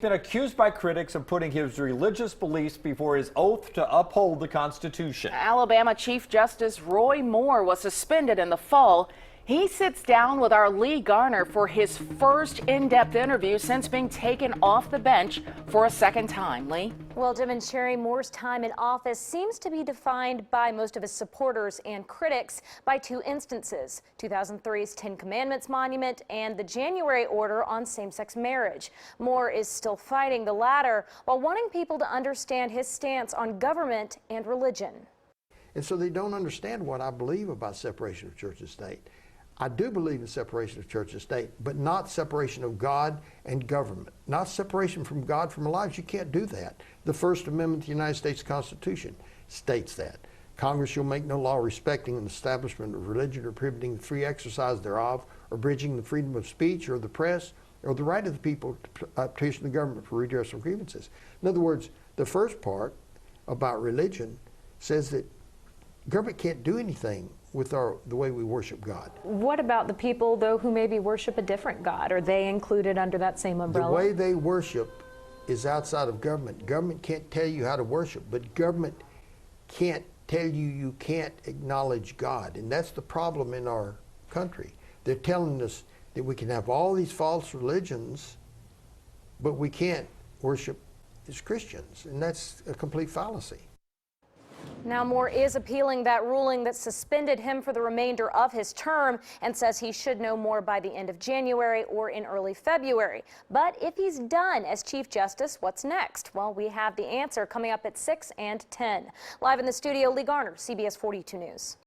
Been accused by critics of putting his religious beliefs before his oath to uphold the Constitution. Alabama Chief Justice Roy Moore was suspended in the fall. He sits down with our Lee Garner for his first in-depth interview since being taken off the bench for a second time. Lee? Well, Jim and Sherry, Moore's time in office seems to be defined by most of his supporters and critics by two instances: 2003's Ten Commandments Monument and the January order on same-sex marriage. Moore is still fighting the latter while wanting people to understand his stance on government and religion. And so they don't understand what I believe about separation of church and state. I do believe in separation of church and state, but not separation of God and government. Not separation from God from our lives. You can't do that. The First Amendment to the United States Constitution states that. Congress shall make no law respecting an establishment of religion or prohibiting the free exercise thereof, or abridging the freedom of speech or the press, or the right of the people to petition the government for redress of grievances. In other words, the first part about religion says that government can't do anything with the way we worship God. What about the people, though, who maybe worship a different God? Are they included under that same umbrella? The way they worship is outside of government. Government can't tell you how to worship, but government can't tell you you can't acknowledge God. And that's the problem in our country. They're telling us that we can have all these false religions, but we can't worship as Christians. And that's a complete fallacy. Now, Moore is appealing that ruling that suspended him for the remainder of his term and says he should know more by the end of January or in early February. But if he's done as Chief Justice, what's next? Well, we have the answer coming up at 6 and 10. Live in the studio, Lee Garner, CBS 42 News.